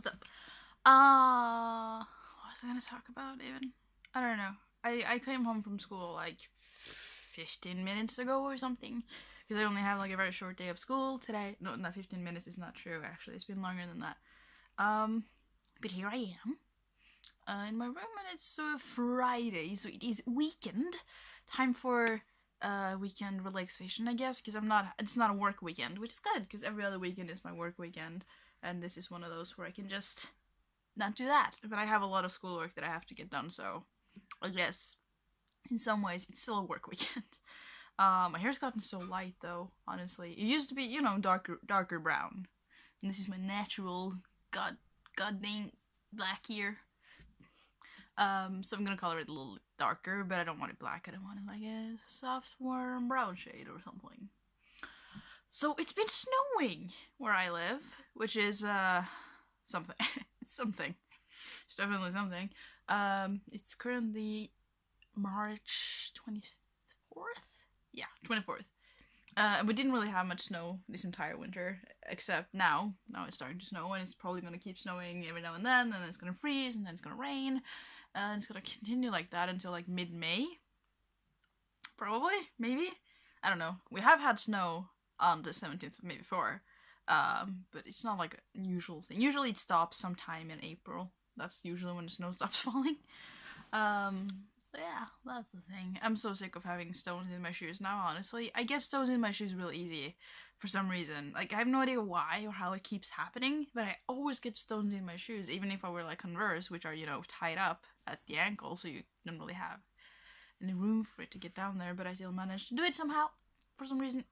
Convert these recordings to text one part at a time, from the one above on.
What's up? What was I gonna talk about even? I don't know. I came home from school like 15 minutes ago or something. Because I only have like a very short day of school today. No, not 15 minutes is not true actually. It's been longer than that. But here I am. In my room and it's Friday, so it is weekend. Time for weekend relaxation, I guess, because it's not a work weekend, which is good because every other weekend is my work weekend, and this is one of those where I can just not do that. But I have a lot of schoolwork that I have to get done, so I guess in some ways it's still a work weekend. My hair's gotten so light though, honestly. It used to be, darker brown. And this is my natural god dang black hair. So I'm gonna color it a little darker, but I don't want it black. I don't want it like a soft, warm brown shade or something. So it's been snowing where I live, which is something. It's something. It's definitely something. It's currently March 24th. Yeah, 24th. And we didn't really have much snow this entire winter, except now. Now it's starting to snow, and it's probably gonna keep snowing every now and then it's gonna freeze, and then it's gonna rain, and it's gonna continue like that until like mid-May. Probably, maybe. I don't know. We have had snow on the 17th of May before, but it's not like a usual thing. Usually it stops sometime in April. That's usually when the snow stops falling. So yeah, that's the thing. I'm so sick of having stones in my shoes now, honestly. I get stones in my shoes real easy for some reason. Like, I have no idea why or how it keeps happening, but I always get stones in my shoes, even if I wear like Converse, which are, tied up at the ankle, so you don't really have any room for it to get down there, but I still manage to do it somehow, for some reason.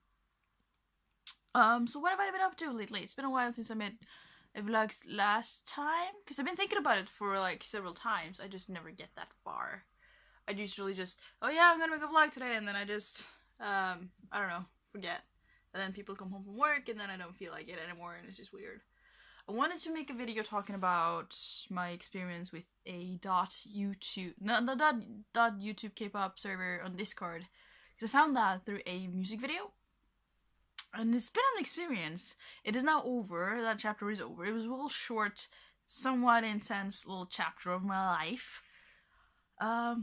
So what have I been up to lately? It's been a while since I made a vlog last time, because I've been thinking about it for like several times. I just never get that far. I usually just, oh yeah, I'm gonna make a vlog today, and then I just, I don't know, forget. And then people come home from work, and then I don't feel like it anymore, and it's just weird. I wanted to make a video talking about my experience with a .YouTube K-pop server on Discord, because I found that through a music video, and it's been an experience. It is now over. That chapter is over. It was a little short, somewhat intense little chapter of my life.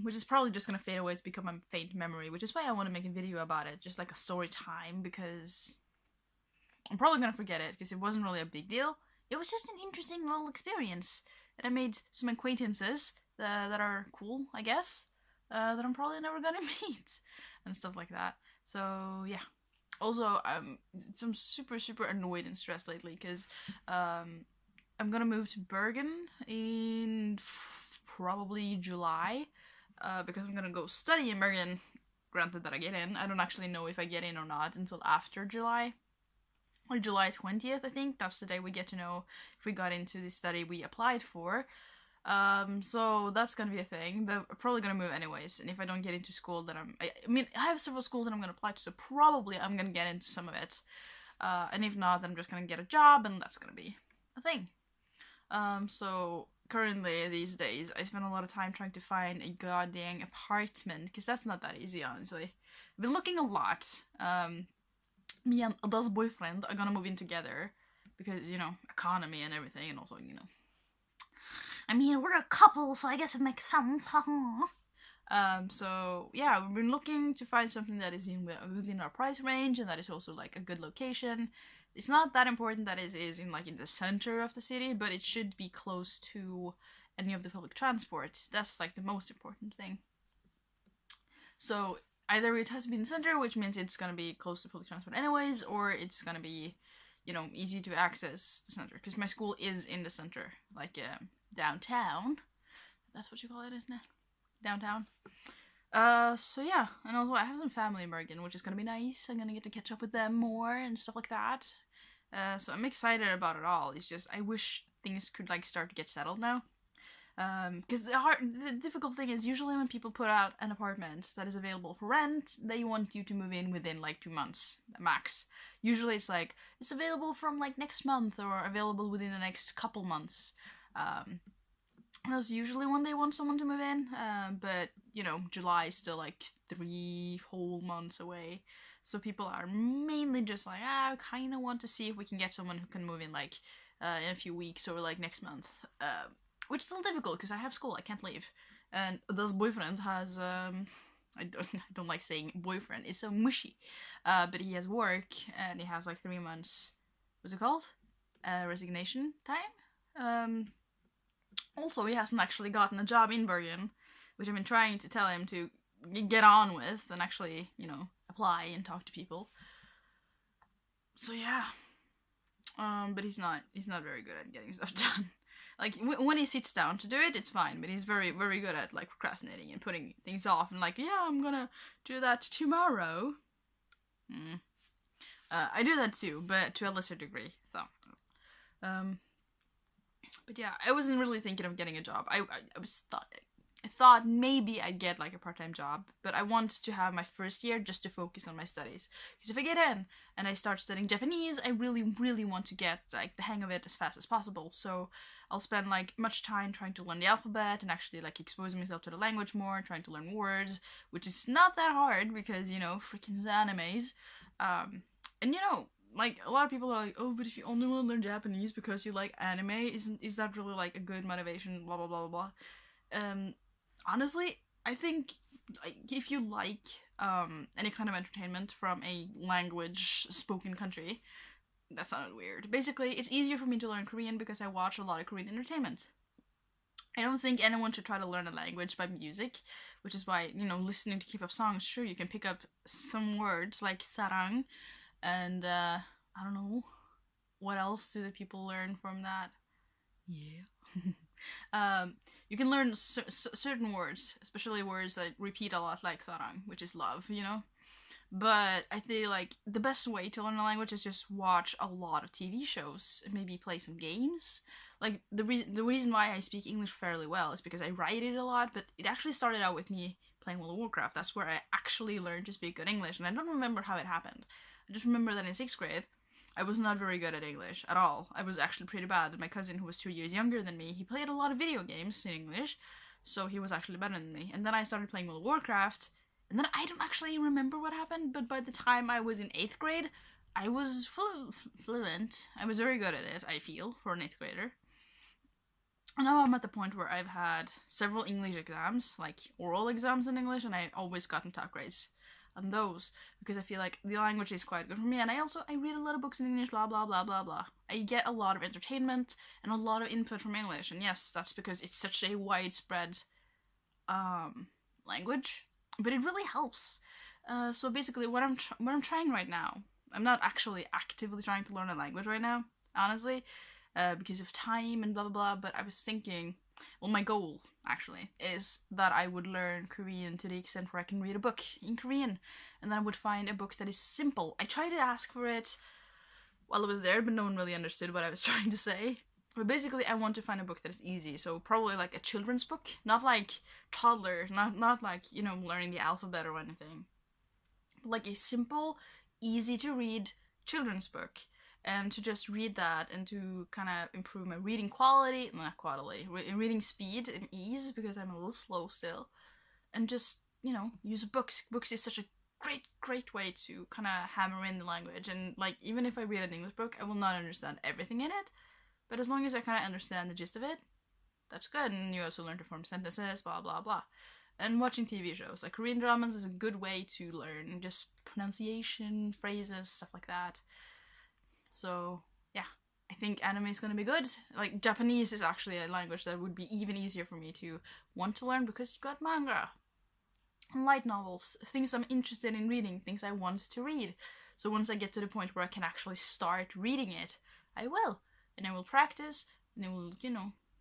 Which is probably just gonna fade away to become a faint memory, which is why I want to make a video about it, just like a story time, because I'm probably gonna forget it, because it wasn't really a big deal. It was just an interesting little experience, and I made some acquaintances that are cool, I guess, that I'm probably never gonna meet, and stuff like that. So, yeah. Also, I'm super annoyed and stressed lately, because, I'm gonna move to Bergen in probably July, because I'm gonna go study in Bergen. Granted that I get in. I don't actually know if I get in or not until after July. Or July 20th, I think. That's the day we get to know if we got into the study we applied for. So that's gonna be a thing, but I'm probably gonna move anyways, and if I don't get into school, then I have several schools that I'm gonna apply to, so probably I'm gonna get into some of it. And if not, then I'm just gonna get a job, and that's gonna be a thing. So currently these days I spend a lot of time trying to find a goddamn apartment, because that's not that easy, honestly. I've been looking a lot. Me and Ada's boyfriend are gonna move in together because, economy and everything, and also, I mean, we're a couple, so I guess it makes sense. So yeah, we've been looking to find something that is within our price range, and that is also like a good location. It's not that important that it is in the center of the city, but it should be close to any of the public transport. That's like the most important thing. So either it has to be in the center, which means it's gonna be close to public transport anyways, or it's gonna be, easy to access the center, because my school is in the center, like downtown. That's what you call it, isn't it? Downtown. So yeah, and also I have some family in Bergen, which is gonna be nice. I'm gonna get to catch up with them more and stuff like that. So I'm excited about it all. It's just, I wish things could start to get settled now. Because the difficult thing is, usually when people put out an apartment that is available for rent, they want you to move in within 2 months max. Usually it's available from next month, or available within the next couple months. That's usually when they want someone to move in, but, July is still 3 whole months away, so people are mainly just I kind of want to see if we can get someone who can move in in a few weeks or like next month, which is still difficult because I have school, I can't leave, and this boyfriend has I don't like saying boyfriend, it's so mushy, but he has work and he has like 3 months, what's it called, resignation time. Also, he hasn't actually gotten a job in Bergen, which I've been trying to tell him to get on with and actually, apply and talk to people. So yeah, but he's not very good at getting stuff done. Like when he sits down to do it, it's fine, but he's very, very good at like procrastinating and putting things off and like, yeah, I'm gonna do that tomorrow. I do that too, but to a lesser degree. So, but yeah, I wasn't really thinking of getting a job. I thought maybe I'd get like a part-time job, but I want to have my first year just to focus on my studies. Because if I get in and I start studying Japanese, I really, really want to get like the hang of it as fast as possible. So I'll spend like much time trying to learn the alphabet and actually like exposing myself to the language more, trying to learn words, which is not that hard because, freaking animes. And like a lot of people are like, oh, but if you only want to learn Japanese because you like anime, is that really like a good motivation? Blah blah blah blah blah. Honestly, I think if you like any kind of entertainment from a language spoken country, that sounded weird. Basically, it's easier for me to learn Korean because I watch a lot of Korean entertainment. I don't think anyone should try to learn a language by music, which is why, listening to K-pop songs, sure, you can pick up some words like sarang, and I don't know, what else do the people learn from that? Yeah. You can learn certain words, especially words that repeat a lot, like sarang, which is love, But I feel like the best way to learn a language is just watch a lot of TV shows and maybe play some games. Like the reason why I speak English fairly well is because I write it a lot, but it actually started out with me playing World of Warcraft. That's where I actually learned to speak good English, and I don't remember how it happened. I just remember that in 6th grade, I was not very good at English at all. I was actually pretty bad. My cousin, who was 2 years younger than me, he played a lot of video games in English, so he was actually better than me. And then I started playing World of Warcraft, and then I don't actually remember what happened, but by the time I was in 8th grade, I was fluent. I was very good at it, I feel, for an 8th grader. And now I'm at the point where I've had several English exams, like oral exams in English, and I always gotten top grades on those because I feel like the language is quite good for me, and I read a lot of books in English, blah blah blah blah blah. I get a lot of entertainment and a lot of input from English, and yes, that's because it's such a widespread language, but it really helps. So basically, what I'm trying right now, I'm not actually actively trying to learn a language right now, honestly, because of time and blah blah blah. But I was thinking, well, my goal actually is that I would learn Korean to the extent where I can read a book in Korean, and then I would find a book that is simple. I tried to ask for it while I was there, but no one really understood what I was trying to say. But basically, I want to find a book that is easy, so probably like a children's book, not like toddler, not like, learning the alphabet or anything, but like a simple, easy to read children's book, and to just read that and to kind of improve my reading quality, not quality, reading speed and ease, because I'm a little slow still, and just, use books. Books is such a great way to kind of hammer in the language, and like, even if I read an English book, I will not understand everything in it, but as long as I kind of understand the gist of it, that's good. And you also learn to form sentences, blah blah blah. And watching TV shows like Korean dramas is a good way to learn just pronunciation, phrases, stuff like that. So yeah, I think anime is gonna be good. Like, Japanese is actually a language that would be even easier for me to want to learn because you got manga, light novels, things I'm interested in reading, things I want to read. So once I get to the point where I can actually start reading it, I will. And I will practice, and it will,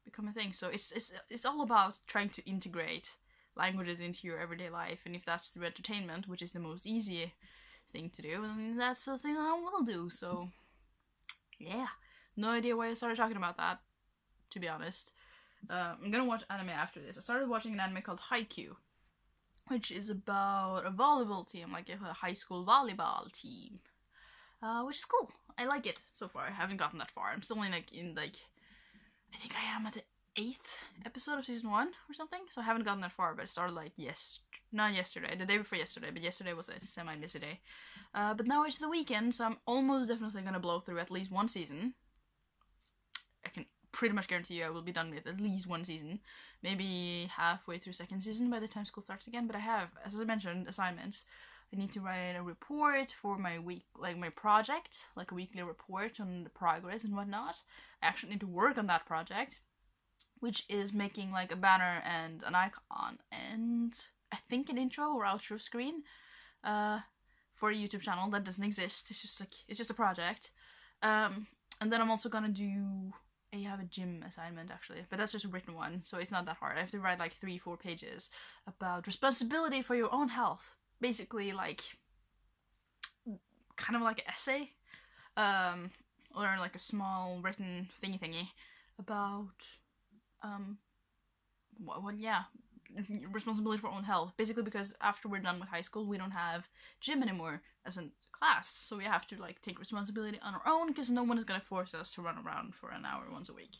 become a thing. So it's all about trying to integrate languages into your everyday life, and if that's through entertainment, which is the most easy thing to do, then that's the thing I will do. So yeah, no idea why I started talking about that, to be honest. I'm gonna watch anime after this. I started watching an anime called Haikyuu, which is about a volleyball team, like a high school volleyball team, which is cool. I like it so far. I haven't gotten that far. I'm still in I think I am at the 8th episode of season 1 or something, so I haven't gotten that far, but it started like not yesterday, the day before yesterday, but yesterday was a semi-busy day. But now it's the weekend, so I'm almost definitely gonna blow through at least one season. pretty much guarantee you I will be done with at least one season, maybe halfway through second season by the time school starts again. But I have, as I mentioned, assignments. I need to write a report for my week, like my project, like a weekly report on the progress and whatnot. I actually need to work on that project, which is making like a banner and an icon and I think an intro or outro screen for a YouTube channel that doesn't exist. It's just a project. And then I'm also gonna do, I have a gym assignment actually, but that's just a written one, so it's not that hard. I have to write like 3-4 pages about responsibility for your own health. Basically, like, kind of like an essay, or like a small written thingy about, responsibility for own health. Basically, because after we're done with high school, we don't have gym anymore as a class, so we have to like take responsibility on our own because no one is gonna force us to run around for an hour once a week.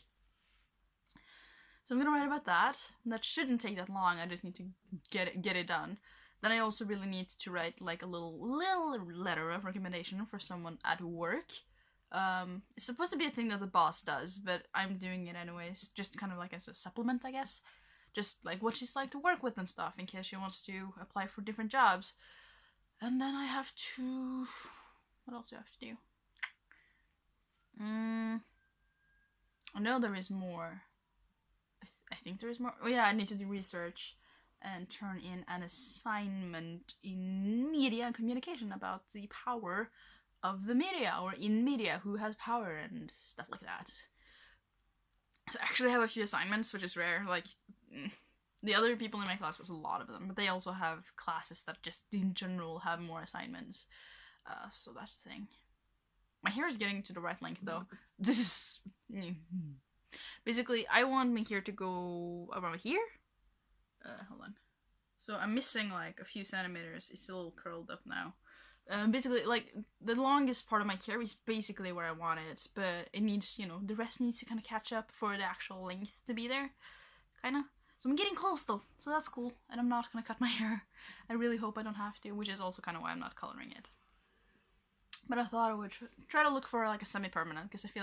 So I'm gonna write about that. That shouldn't take that long. I just need to get it done. Then I also really need to write like a little letter of recommendation for someone at work. It's supposed to be a thing that the boss does, but I'm doing it anyways, just kind of like as a supplement, I guess. Just like what she's like to work with and stuff, in case she wants to apply for different jobs. And then I have to... What else do I have to do? I know there is more. I think there is more. Oh yeah, I need to do research and turn in an assignment in media and communication about the power of the media, or in media, who has power and stuff like that. So I actually have a few assignments, which is rare. Like, the other people in my class has a lot of them, but they also have classes that just in general have more assignments. So that's the thing. My hair is getting to the right length though. This is... Basically, I want my hair to go around here. Hold on. So I'm missing like a few centimeters. It's a little curled up now. Basically, like, the longest part of my hair is basically where I want it, but it needs, you know, the rest needs to kind of catch up for the actual length to be there. Kinda. So I'm getting close though, so that's cool. And I'm not gonna cut my hair. I really hope I don't have to, which is also kind of why I'm not coloring it. But I thought I would try to look for like a semi-permanent, because I feel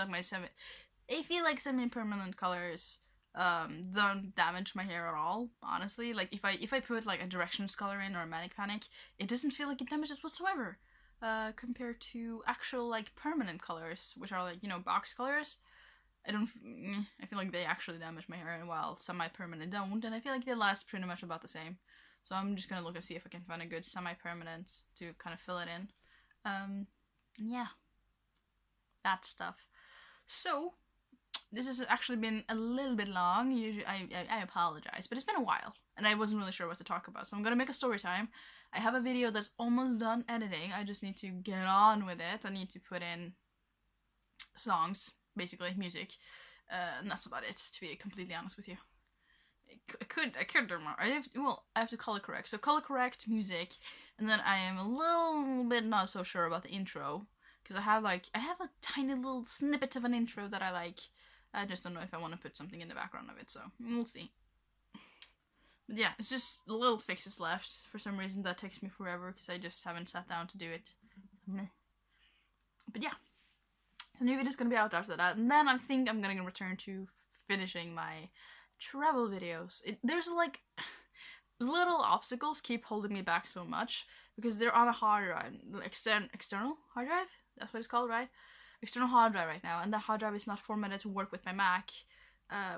like semi-permanent colors don't damage my hair at all, honestly. Like, if I put like a Directions color in or a Manic Panic, it doesn't feel like it damages whatsoever, compared to actual like permanent colors, which are like, you know, box colors. I feel like they actually damage my hair, while semi-permanent don't, and I feel like they last pretty much about the same. So I'm just gonna look and see if I can find a good semi-permanent to kind of fill it in. Yeah, that stuff. So this has actually been a little bit long. Usually, I apologize, but it's been a while, and I wasn't really sure what to talk about. So I'm gonna make a story time. I have a video that's almost done editing. I just need to get on with it. I need to put in songs, basically music, and that's about it. To be completely honest with you, I could do more. I have to color correct. So color correct music, and then I am a little bit not so sure about the intro, because I have a tiny little snippet of an intro that I like. I just don't know if I want to put something in the background of it, so we'll see. But yeah, it's just little fixes left. For some reason that takes me forever, because I just haven't sat down to do it. But yeah, so new video's gonna be out after that, and then I think I'm gonna return to finishing my travel videos. There's like little obstacles keep holding me back so much, because they're on a hard drive, external hard drive. That's what it's called, right? External hard drive right now, and that hard drive is not formatted to work with my Mac,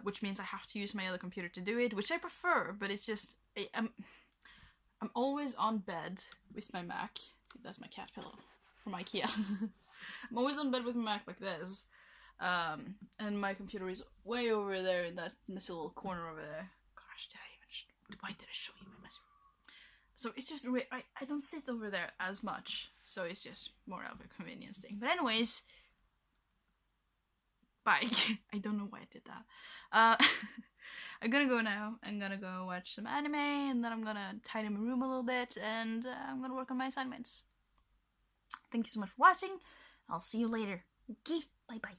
which means I have to use my other computer to do it, which I prefer, but it's just, I'm always on bed with my Mac. See, that's my cat pillow from IKEA. I'm always on bed with my Mac like this, and my computer is way over there in that messy little corner over there. Gosh, why did I show you my messy room? So it's just, I don't sit over there as much, so it's just more of a convenience thing. But anyways, bye. I don't know why I did that. I'm gonna go now. I'm gonna go watch some anime, and then I'm gonna tidy my room a little bit, and I'm gonna work on my assignments. Thank you so much for watching. I'll see you later. Okay, bye bye.